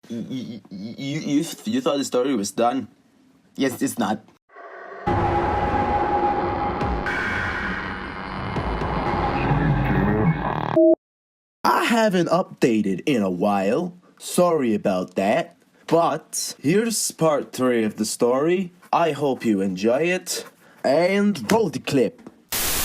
You thought the story was done? Yes, it's not. I haven't updated in a while. Sorry about that. But here's part 3 of the story. I hope you enjoy it. And roll the clip.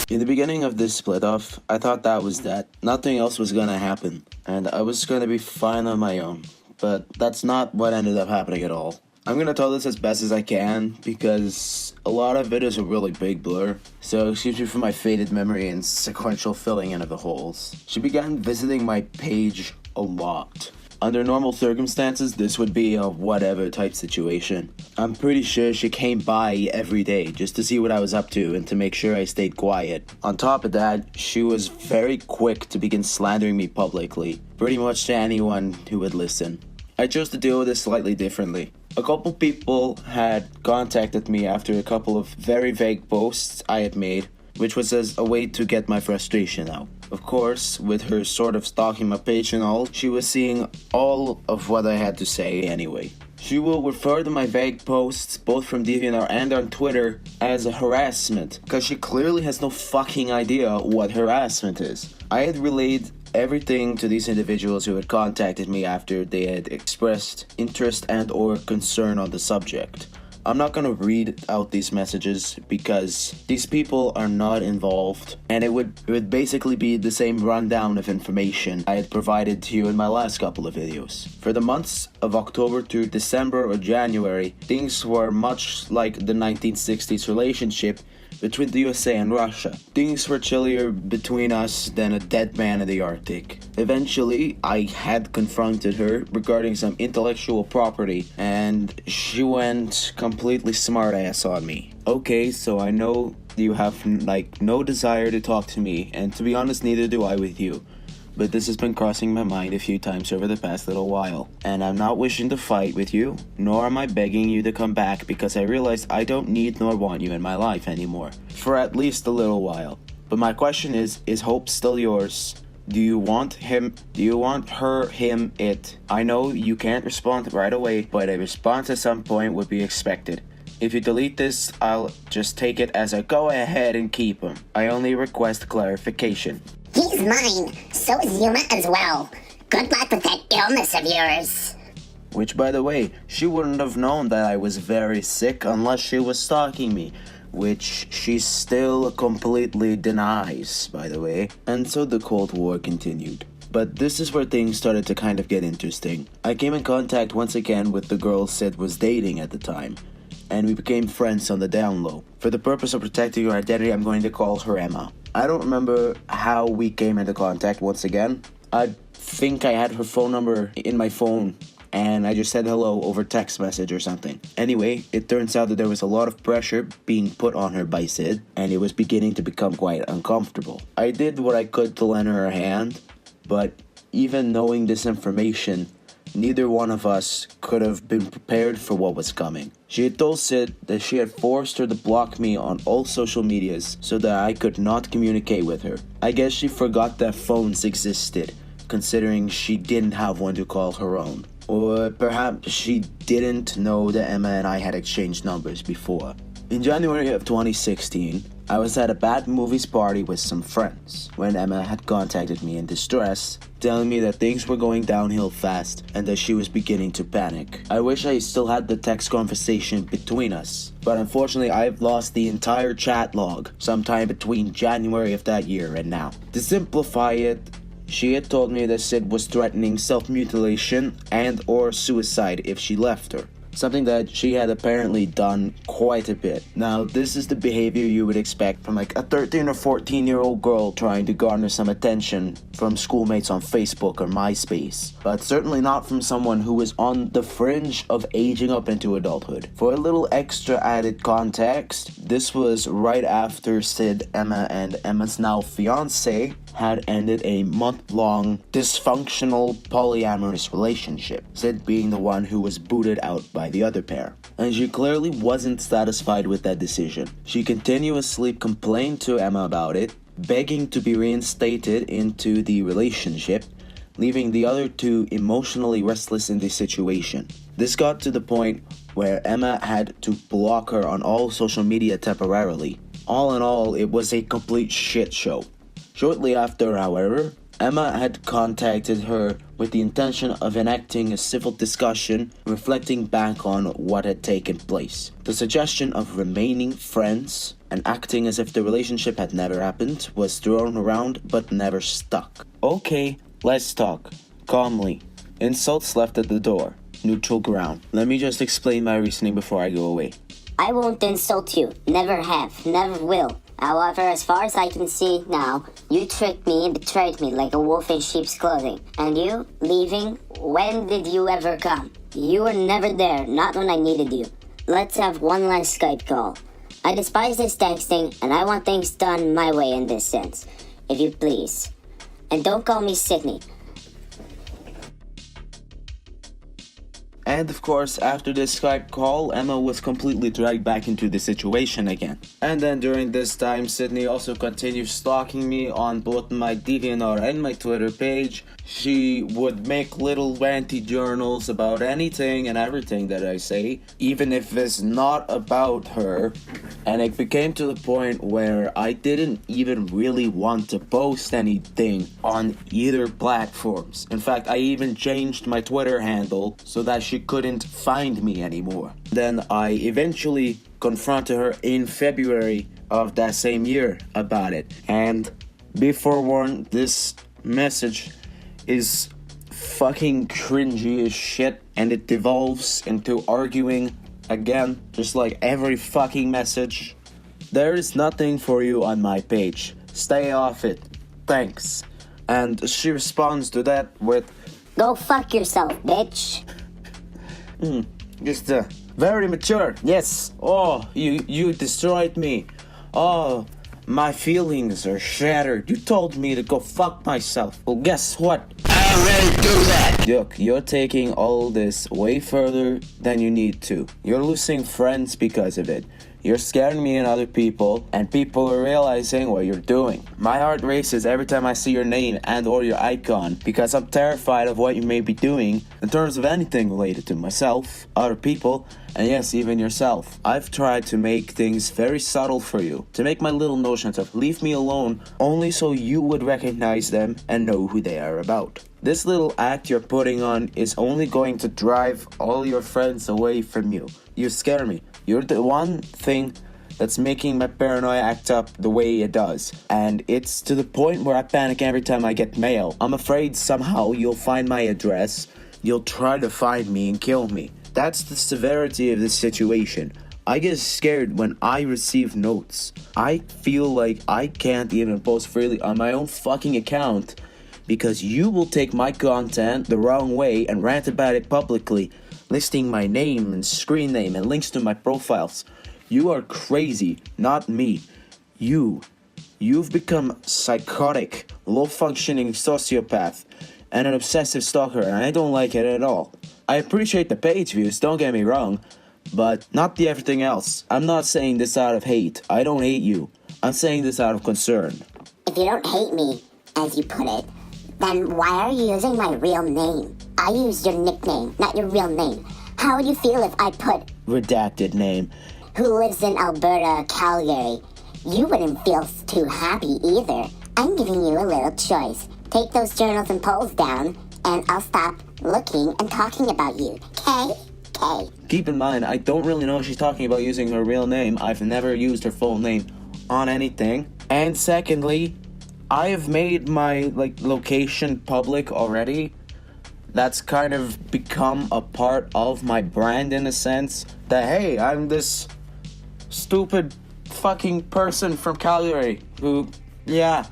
In the beginning of this split off, I thought that was that. Nothing else was gonna happen. And I was gonna be fine on my own. But that's not what ended up happening at all. I'm gonna tell this as best as I can because a lot of it is a really big blur. So excuse me for my faded memory and sequential filling in of the holes. She began visiting my page a lot. Under normal circumstances, this would be a whatever type situation. I'm pretty sure she came by every day just to see what I was up to and to make sure I stayed quiet. On top of that, she was very quick to begin slandering me publicly, pretty much to anyone who would listen. I chose to deal with this slightly differently. A couple people had contacted me after a couple of very vague posts I had made, which was as a way to get my frustration out. Of course, with her sort of stalking my page and all, she was seeing all of what I had to say anyway. She will refer to my vague posts, both from DeviantWHY and on Twitter, as a harassment, because she clearly has no fucking idea what harassment is. I had relayed everything to these individuals who had contacted me after they had expressed interest and or concern on the subject. I'm not gonna read out these messages because these people are not involved, and it would basically be the same rundown of information I had provided to you in my last couple of videos. For the months of October to December or January, things were much like the 1960s relationship between the USA and Russia. Things were chillier between us than a dead man in the Arctic. Eventually, I had confronted her regarding some intellectual property, and she went completely smartass on me. Okay, so I know you have no desire to talk to me, and to be honest, neither do I with you. But this has been crossing my mind a few times over the past little while, and I'm not wishing to fight with you, nor am I begging you to come back because I realize I don't need nor want you in my life anymore, for at least a little while. But my question is hope still yours? Do you want him? Do you want her, him, it? I know you can't respond right away, but a response at some point would be expected. If you delete this, I'll just take it as a go ahead and keep him. I only request clarification. He's mine. So is Yuma as well. Good luck with that illness of yours. Which, by the way, she wouldn't have known that I was very sick unless she was stalking me. Which she still completely denies, by the way. And so the Cold War continued. But this is where things started to kind of get interesting. I came in contact once again with the girl Sid was dating at the time, and we became friends on the down low. For the purpose of protecting her identity, I'm going to call her Emma. I don't remember how we came into contact once again. I think I had her phone number in my phone, and I just said hello over text message or something. Anyway, it turns out that there was a lot of pressure being put on her by Sid, and it was beginning to become quite uncomfortable. I did what I could to lend her a hand, but even knowing this information, neither one of us could have been prepared for what was coming. She had told Sid that she had forced her to block me on all social medias so that I could not communicate with her. I guess she forgot that phones existed, considering she didn't have one to call her own. Or perhaps she didn't know that Emma and I had exchanged numbers before. In January of 2016, I was at a bad movies party with some friends when Emma had contacted me in distress, telling me that things were going downhill fast and that she was beginning to panic. I wish I still had the text conversation between us, but unfortunately I've lost the entire chat log sometime between January of that year and now. To simplify it, she had told me that Sid was threatening self-mutilation and or suicide if she left her. Something that she had apparently done quite a bit. Now, this is the behavior you would expect from like a 13 or 14-year-old girl trying to garner some attention from schoolmates on Facebook or MySpace, but certainly not from someone who was on the fringe of aging up into adulthood. For a little extra added context, this was right after Sid, Emma, and Emma's now fiance had ended a month-long dysfunctional polyamorous relationship, Sid being the one who was booted out by the other pair. And she clearly wasn't satisfied with that decision. She continuously complained to Emma about it, begging to be reinstated into the relationship, leaving the other two emotionally restless in the situation. This got to the point where Emma had to block her on all social media temporarily. All in all, it was a complete shit show. Shortly after, however, Emma had contacted her with the intention of enacting a civil discussion reflecting back on what had taken place. The suggestion of remaining friends and acting as if the relationship had never happened was thrown around but never stuck. Okay, let's talk. Calmly. Insults left at the door. Neutral ground. Let me just explain my reasoning before I go away. I won't insult you. Never have. Never will. However, as far as I can see now, you tricked me and betrayed me like a wolf in sheep's clothing. And you, leaving, when did you ever come? You were never there, not when I needed you. Let's have one last Skype call. I despise this texting, and I want things done my way in this sense, if you please. And don't call me Sydney. And of course, after this Skype call, Emma was completely dragged back into the situation again. And then during this time, Sydney also continued stalking me on both my DeviantWHY and my Twitter page. She would make little ranty journals about anything and everything that I say, even if it's not about her. And it became to the point where I didn't even really want to post anything on either platforms. In fact, I even changed my Twitter handle so that she couldn't find me anymore. Then I eventually confronted her in February of that same year about it. And be forewarned, this message is fucking cringy as shit, and it devolves into arguing again, just like every fucking message. There is nothing for you on my page. Stay off it. Thanks. And she responds to that with, Go fuck yourself, bitch. Just very mature. Yes. Oh, you destroyed me. Oh, my feelings are shattered. You told me to go fuck myself. Well, guess what? I already do that. Look, you're taking all this way further than you need to. You're losing friends because of it. You're scaring me and other people, and people are realizing what you're doing. My heart races every time I see your name and or your icon, because I'm terrified of what you may be doing in terms of anything related to myself, other people, and yes, even yourself. I've tried to make things very subtle for you, to make my little notions of leave me alone only so you would recognize them and know who they are about. This little act you're putting on is only going to drive all your friends away from you. You scare me. You're the one thing that's making my paranoia act up the way it does. And it's to the point where I panic every time I get mail. I'm afraid somehow you'll find my address, you'll try to find me and kill me. That's the severity of this situation. I get scared when I receive notes. I feel like I can't even post freely on my own fucking account because you will take my content the wrong way and rant about it publicly, listing my name and screen name and links to my profiles. You are crazy, not me. You've become psychotic, low-functioning sociopath, and an obsessive stalker, and I don't like it at all. I appreciate the page views, don't get me wrong, but not the everything else. I'm not saying this out of hate. I don't hate you. I'm saying this out of concern. If you don't hate me, as you put it, then why are you using my real name? I used your nickname, not your real name. How would you feel if I put Redacted name. who lives in Alberta, Calgary? You wouldn't feel too happy either. I'm giving you a little choice. Take those journals and polls down, and I'll stop looking and talking about you. Okay? Keep in mind, I don't really know if she's talking about using her real name. I've never used her full name on anything. And secondly, I have made my location public already. That's kind of become a part of my brand in a sense. That hey, I'm this stupid fucking person from Calgary who, yeah.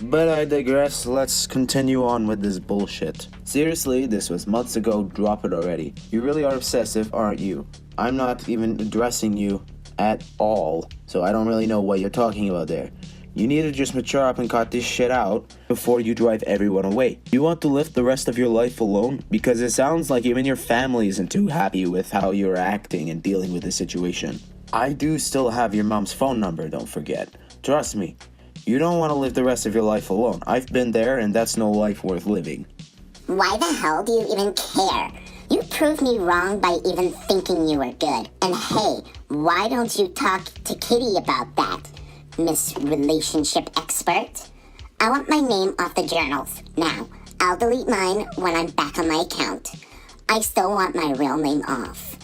But I digress, let's continue on with this bullshit. Seriously, this was months ago, drop it already. You really are obsessive, aren't you? I'm not even addressing you at all, so I don't really know what you're talking about there. You need to just mature up and cut this shit out before you drive everyone away. You want to live the rest of your life alone? Because it sounds like even your family isn't too happy with how you're acting and dealing with the situation. I do still have your mom's phone number, don't forget. Trust me. You don't want to live the rest of your life alone. I've been there, and that's no life worth living. Why the hell do you even care? You proved me wrong by even thinking you were good. And hey, why don't you talk to Kitty about that, Miss Relationship Expert? I want my name off the journals. Now, I'll delete mine when I'm back on my account. I still want my real name off.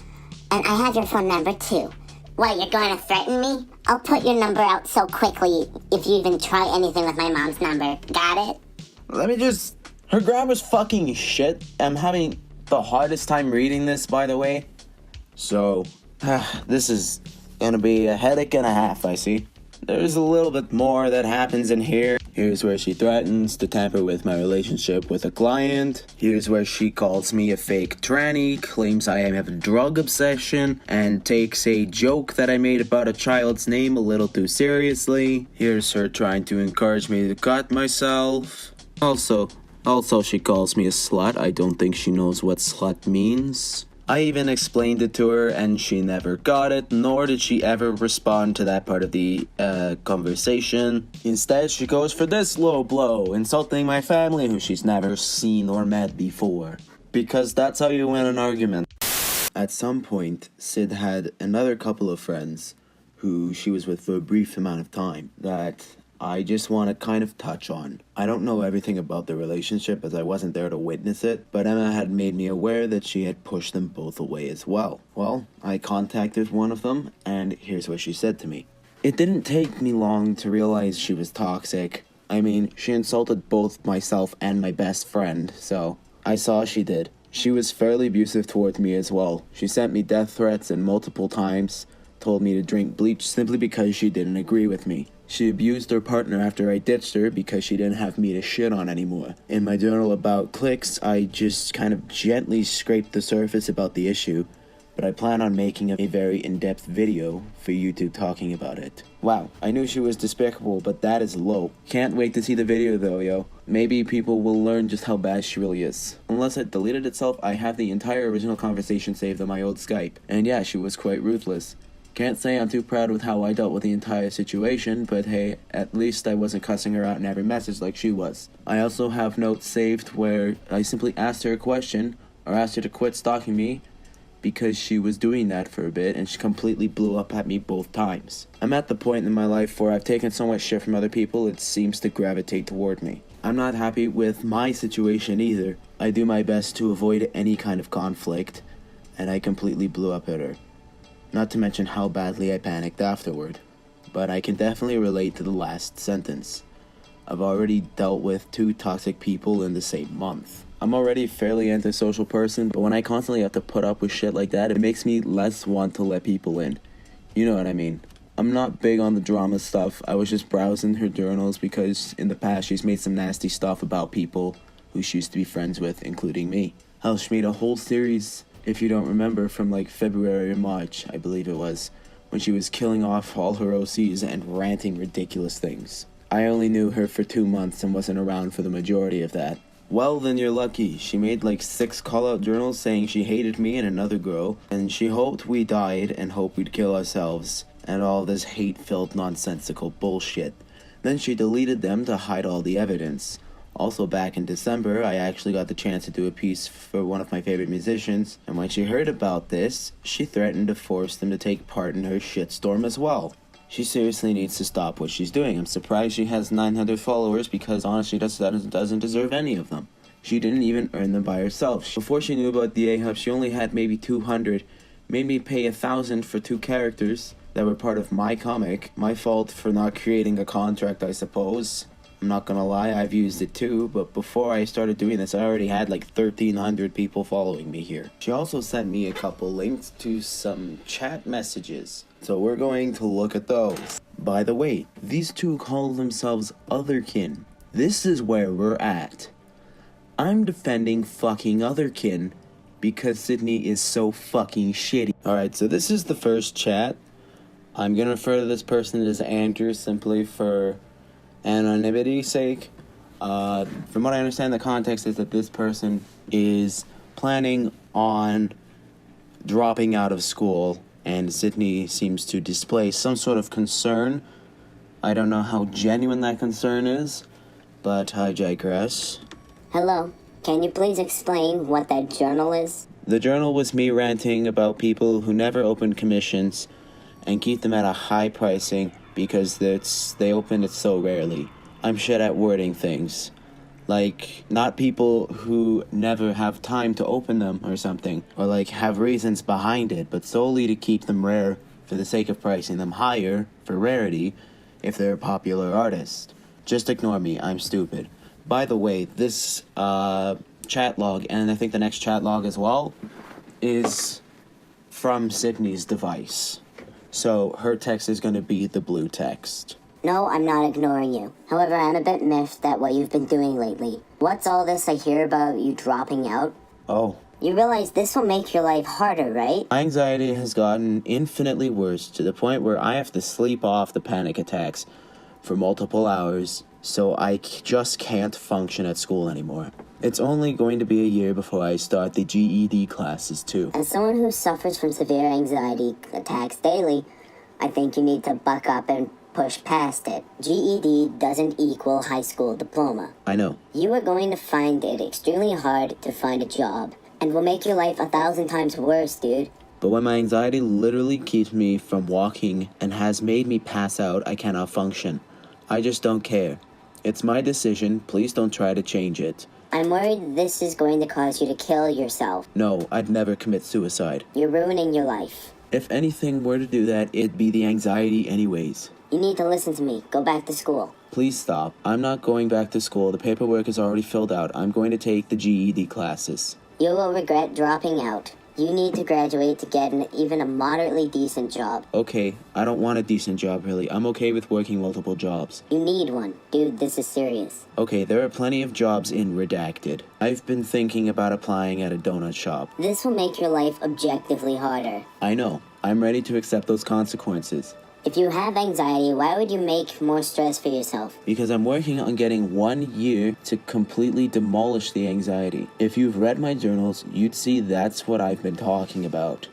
And I have your phone number too. What, you're going to threaten me? I'll put your number out so quickly if you even try anything with my mom's number. Got it? Her grammar's fucking shit. I'm having the hardest time reading this, by the way. So, this is gonna be a headache and a half, I see. There's a little bit more that happens in here. Here's where she threatens to tamper with my relationship with a client. Here's where she calls me a fake tranny, claims I have a drug obsession, and takes a joke that I made about a child's name a little too seriously. Here's her trying to encourage me to cut myself. Also, she calls me a slut. I don't think she knows what slut means. I even explained it to her and she never got it, nor did she ever respond to that part of the conversation. Instead, she goes for this low blow, insulting my family who she's never seen or met before. Because that's how you win an argument. At some point, Sid had another couple of friends who she was with for a brief amount of time that I just want to kind of touch on. I don't know everything about the relationship as I wasn't there to witness it, but Emma had made me aware that she had pushed them both away as well. Well, I contacted one of them, and here's what she said to me. It didn't take me long to realize she was toxic. I mean, she insulted both myself and my best friend, so I saw she did. She was fairly abusive towards me as well. She sent me death threats and multiple times told me to drink bleach simply because she didn't agree with me. She abused her partner after I ditched her because she didn't have me to shit on anymore. In my journal about clicks, I just kind of gently scraped the surface about the issue, but I plan on making a very in-depth video for YouTube talking about it. Wow, I knew she was despicable, but that is low. Can't wait to see the video though, yo. Maybe people will learn just how bad she really is. Unless it deleted itself, I have the entire original conversation saved on my old Skype. And yeah, she was quite ruthless. Can't say I'm too proud with how I dealt with the entire situation, but hey, at least I wasn't cussing her out in every message like she was. I also have notes saved where I simply asked her a question, or asked her to quit stalking me, because she was doing that for a bit, and she completely blew up at me both times. I'm at the point in my life where I've taken so much shit from other people, it seems to gravitate toward me. I'm not happy with my situation either. I do my best to avoid any kind of conflict, and I completely blew up at her. Not to mention how badly I panicked afterward. But I can definitely relate to the last sentence. I've already dealt with 2 toxic people in the same month. I'm already a fairly antisocial person, but when I constantly have to put up with shit like that, it makes me less want to let people in. You know what I mean. I'm not big on the drama stuff. I was just browsing her journals because in the past she's made some nasty stuff about people who she used to be friends with, including me. Hell, she made a whole series, if you don't remember, from like February or March, I believe it was, when she was killing off all her OCs and ranting ridiculous things. I only knew her for 2 months and wasn't around for the majority of that. Well, then you're lucky. She made like 6 call-out journals saying she hated me and another girl, and she hoped we died and hoped we'd kill ourselves, and all this hate-filled nonsensical bullshit. Then she deleted them to hide all the evidence. Also, back in December, I actually got the chance to do a piece for one of my favorite musicians, and when she heard about this, she threatened to force them to take part in her shitstorm as well. She seriously needs to stop what she's doing. I'm surprised she has 900 followers because honestly doesn't deserve any of them. She didn't even earn them by herself. Before she knew about the A-Hub, she only had maybe 200, made me pay 1,000 for 2 characters that were part of my comic. My fault for not creating a contract, I suppose. I'm not gonna lie, I've used it too, but before I started doing this, I already had like 1,300 people following me here. She also sent me a couple links to some chat messages, so we're going to look at those. By the way, these 2 call themselves Otherkin. This is where we're at. I'm defending fucking Otherkin because Sydney is so fucking shitty. Alright, so this is the first chat. I'm gonna refer to this person as Andrew simply for anonymity's sake. From what I understand, the context is that this person is planning on dropping out of school, and Sydney seems to display some sort of concern. I don't know how genuine that concern is, but I digress. Hello, Can you please explain what that journal is? The journal was me ranting about people who never open commissions and keep them at a high pricing because they open it so rarely. I'm shit at wording things. Like, not people who never have time to open them or something, or like have reasons behind it, but solely to keep them rare for the sake of pricing them higher for rarity if they're a popular artist. Just ignore me, I'm stupid. By the way, this chat log, and I think the next chat log as well, is from Sydney's device. So her text is going to be the blue text. No, I'm not ignoring you. However, I'm a bit miffed at what you've been doing lately. What's all this I hear about you dropping out? Oh. You realize this will make your life harder, right? My anxiety has gotten infinitely worse to the point where I have to sleep off the panic attacks for multiple hours, so I just can't function at school anymore. It's only going to be a year before I start the GED classes too. As someone who suffers from severe anxiety attacks daily, I think you need to buck up and push past it. GED doesn't equal high school diploma. I know. You are going to find it extremely hard to find a job, and will make your life 1,000 times worse, dude. But when my anxiety literally keeps me from walking and has made me pass out, I cannot function. I just don't care. It's my decision. Please don't try to change it. I'm worried this is going to cause you to kill yourself. No, I'd never commit suicide. You're ruining your life. If anything were to do that, it'd be the anxiety anyways. You need to listen to me. Go back to school. Please stop. I'm not going back to school. The paperwork is already filled out. I'm going to take the GED classes. You will regret dropping out. You need to graduate to get even a moderately decent job. Okay, I don't want a decent job really. I'm okay with working multiple jobs. You need one. Dude, this is serious. Okay, there are plenty of jobs in Redacted. I've been thinking about applying at a donut shop. This will make your life objectively harder. I know. I'm ready to accept those consequences. If you have anxiety, why would you make more stress for yourself? Because I'm working on getting 1 year to completely demolish the anxiety. If you've read my journals, you'd see that's what I've been talking about.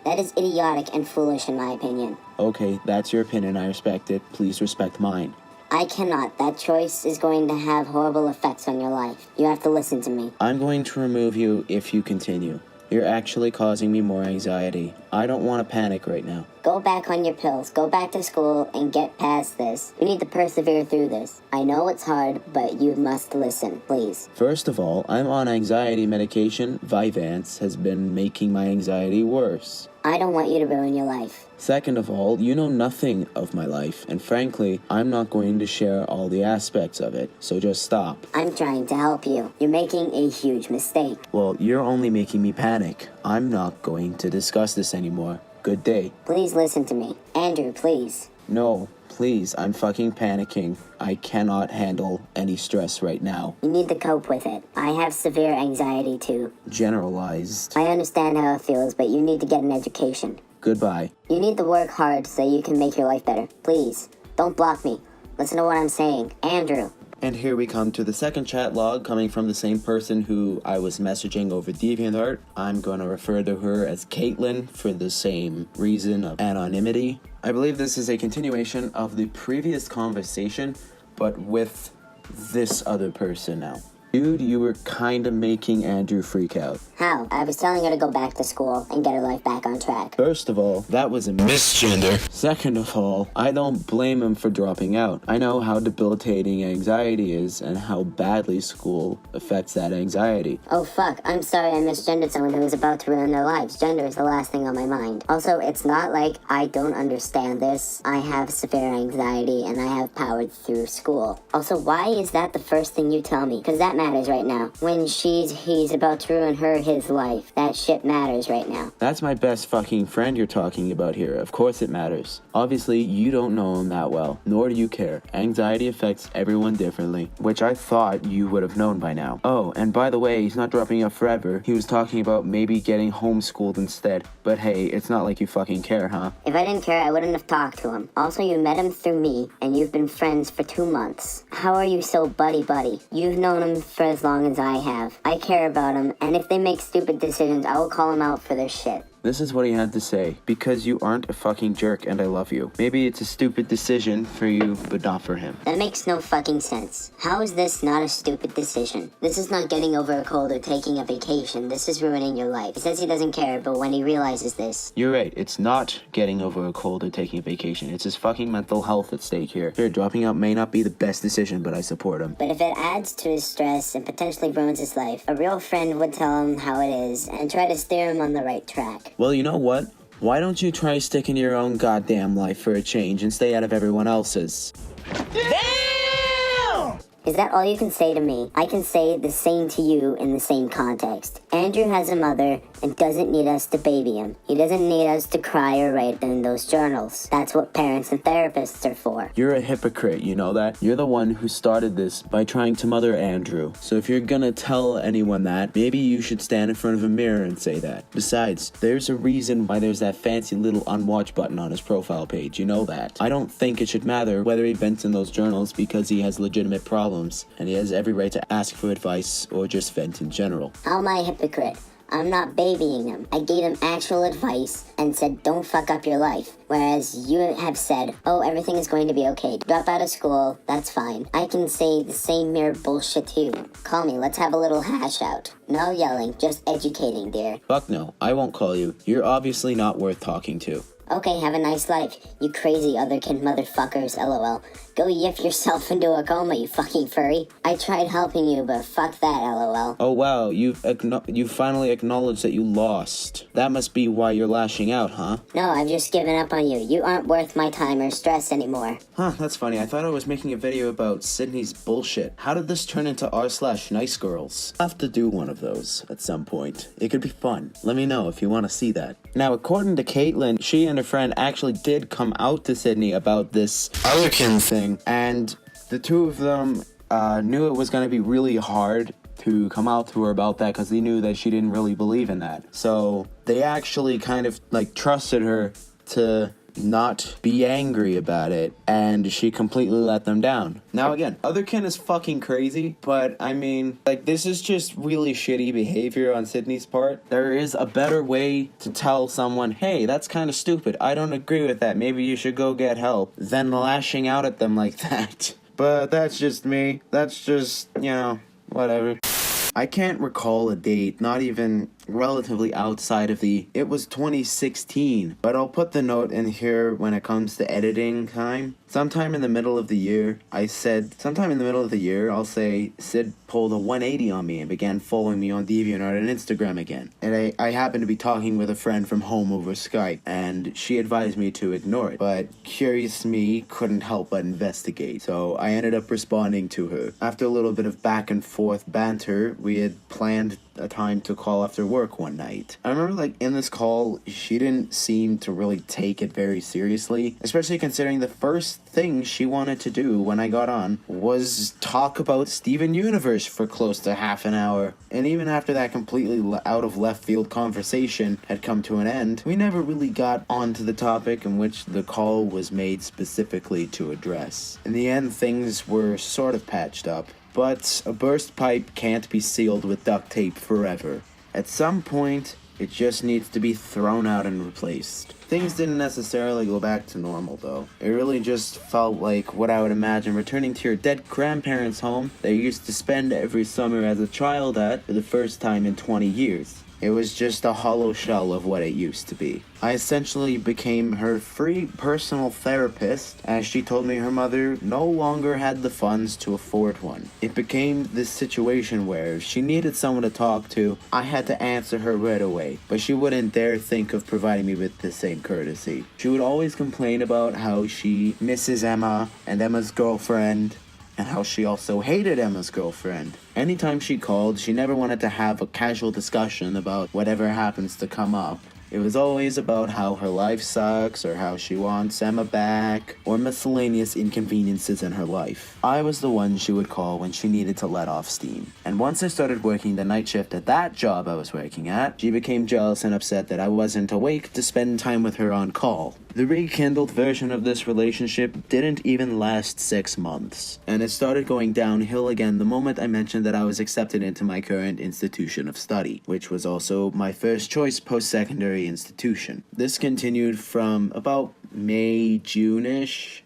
That is idiotic and foolish in my opinion. Okay, that's your opinion. I respect it. Please respect mine. I cannot. That choice is going to have horrible effects on your life. You have to listen to me. I'm going to remove you if you continue. You're actually causing me more anxiety. I don't want to panic right now. Go back on your pills. Go back to school and get past this. You need to persevere through this. I know it's hard, but you must listen, please. First of all, I'm on anxiety medication. Vyvanse has been making my anxiety worse. I don't want you to ruin your life. Second of all, you know nothing of my life, and frankly, I'm not going to share all the aspects of it, so just stop. I'm trying to help you. You're making a huge mistake. Well, you're only making me panic. I'm not going to discuss this anymore. Good day. Please listen to me. Andrew, please. No, please, I'm fucking panicking. I cannot handle any stress right now. You need to cope with it. I have severe anxiety too. Generalized. I understand how it feels, but you need to get an education. Goodbye. You need to work hard so you can make your life better. Please, don't block me. Listen to what I'm saying. Andrew. And here we come to the second chat log coming from the same person who I was messaging over DeviantWHY. I'm going to refer to her as Caitlin for the same reason of anonymity. I believe this is a continuation of the previous conversation, but with this other person now. Dude, you were kinda making Andrew freak out. How? I was telling her to go back to school and get her life back on track. First of all, that was a misgender. Second of all, I don't blame him for dropping out. I know how debilitating anxiety is and how badly school affects that anxiety. Oh fuck, I'm sorry I misgendered someone who was about to ruin their lives. Gender is the last thing on my mind. Also, it's not like I don't understand this. I have severe anxiety and I have powered through school. Also, why is that the first thing you tell me? Because that matters right now. When he's about to ruin his life. That shit matters right now. That's my best fucking friend you're talking about here. Of course it matters. Obviously, you don't know him that well, nor do you care. Anxiety affects everyone differently, which I thought you would have known by now. Oh, and by the way, he's not dropping out forever. He was talking about maybe getting homeschooled instead. But hey, it's not like you fucking care, huh? If I didn't care, I wouldn't have talked to him. Also, you met him through me, and you've been friends for 2 months. How are you so buddy-buddy? You've known him for as long as I have. I care about him, and if they make stupid decisions, I will call him out for their shit. This is what he had to say. Because you aren't a fucking jerk and I love you. Maybe it's a stupid decision for you, but not for him. That makes no fucking sense. How is this not a stupid decision? This is not getting over a cold or taking a vacation. This is ruining your life. He says he doesn't care, but when he realizes this... You're right. It's not getting over a cold or taking a vacation. It's his fucking mental health at stake here. Sure, dropping out may not be the best decision, but I support him. But if it adds to his stress and potentially ruins his life, a real friend would tell him how it is and try to steer him on the right track. Well, you know what? Why don't you try sticking to your own goddamn life for a change and stay out of everyone else's? Is that all you can say to me? I can say the same to you in the same context. Andrew has a mother and doesn't need us to baby him. He doesn't need us to cry or write in those journals. That's what parents and therapists are for. You're a hypocrite, you know that? You're the one who started this by trying to mother Andrew. So if you're gonna tell anyone that, maybe you should stand in front of a mirror and say that. Besides, there's a reason why there's that fancy little unwatch button on his profile page, you know that. I don't think it should matter whether he vents in those journals because he has legitimate problems, and he has every right to ask for advice or just vent in general. How am I a hypocrite? I'm not babying him. I gave him actual advice and said, don't fuck up your life. Whereas you have said, oh, everything is going to be okay. Drop out of school, that's fine. I can say the same mere bullshit to you. Call me, let's have a little hash out. No yelling, just educating, dear. Fuck no, I won't call you. You're obviously not worth talking to. Okay, have a nice life, you crazy otherkin motherfuckers, lol. Go yiff yourself into a coma, you fucking furry. I tried helping you, but fuck that, lol. Oh wow, you finally acknowledged that you lost. That must be why you're lashing out, huh? No, I've just given up on you. You aren't worth my time or stress anymore. Huh, that's funny. I thought I was making a video about Sydney's bullshit. How did this turn into r/nice girls? I'll have to do one of those at some point. It could be fun. Let me know if you want to see that. Now, according to Caitlin, she and her friend actually did come out to Sydney about this otherkin thing, and the two of them knew it was going to be really hard to come out to her about that because they knew that she didn't really believe in that. So they actually kind of like trusted her to not be angry about it, and she completely let them down. Now again, otherkin is fucking crazy, but I mean, like, this is just really shitty behavior on Sydney's part. There is a better way to tell someone, hey, that's kind of stupid, I don't agree with that, maybe you should go get help, than lashing out at them like that. But that's just me. That's just, you know, whatever. I can't recall a date, not even relatively outside of it was 2016, but I'll put the note in here when it comes to editing time. Sometime in the middle of the year, I'll say Sid pulled a 180 on me and began following me on DeviantWHY and Instagram again. And I happened to be talking with a friend from home over Skype, and she advised me to ignore it. But curious me couldn't help but investigate, so I ended up responding to her. After a little bit of back and forth banter, we had planned a time to call after work one night. I remember, like, in this call, she didn't seem to really take it very seriously, especially considering the first thing she wanted to do when I got on was talk about Steven Universe for close to half an hour. And even after that completely out of left field conversation had come to an end, we never really got onto the topic in which the call was made specifically to address. In the end, things were sort of patched up. But a burst pipe can't be sealed with duct tape forever. At some point, it just needs to be thrown out and replaced. Things didn't necessarily go back to normal, though. It really just felt like what I would imagine returning to your dead grandparents' home that you used to spend every summer as a child at for the first time in 20 years. It was just a hollow shell of what it used to be. I essentially became her free personal therapist, as she told me her mother no longer had the funds to afford one. It became this situation where if she needed someone to talk to, I had to answer her right away, but she wouldn't dare think of providing me with the same courtesy. She would always complain about how she misses Emma and Emma's girlfriend, and how she also hated Emma's girlfriend. Anytime she called, she never wanted to have a casual discussion about whatever happens to come up. It was always about how her life sucks, or how she wants Emma back, or miscellaneous inconveniences in her life. I was the one she would call when she needed to let off steam. And once I started working the night shift at that job I was working at, she became jealous and upset that I wasn't awake to spend time with her on call. The rekindled version of this relationship didn't even last 6 months, and it started going downhill again the moment I mentioned that I was accepted into my current institution of study, which was also my first choice post-secondary institution. This continued from about May, June-ish,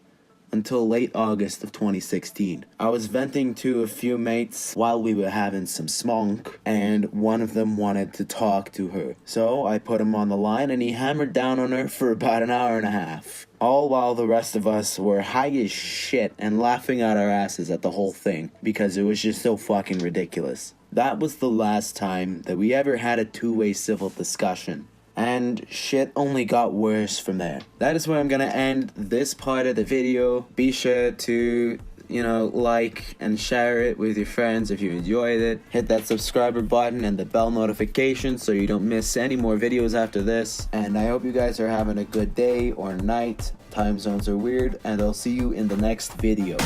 until late August of 2016. I was venting to a few mates while we were having some smonk, and one of them wanted to talk to her. So I put him on the line and he hammered down on her for about an hour and a half. All while the rest of us were high as shit and laughing out our asses at the whole thing because it was just so fucking ridiculous. That was the last time that we ever had a two-way civil discussion. And shit only got worse from there. That is where I'm gonna end this part of the video. Be sure to, like and share it with your friends if you enjoyed it. Hit that subscriber button and the bell notification so you don't miss any more videos after this. And I hope you guys are having a good day or night. Time zones are weird, and I'll see you in the next video.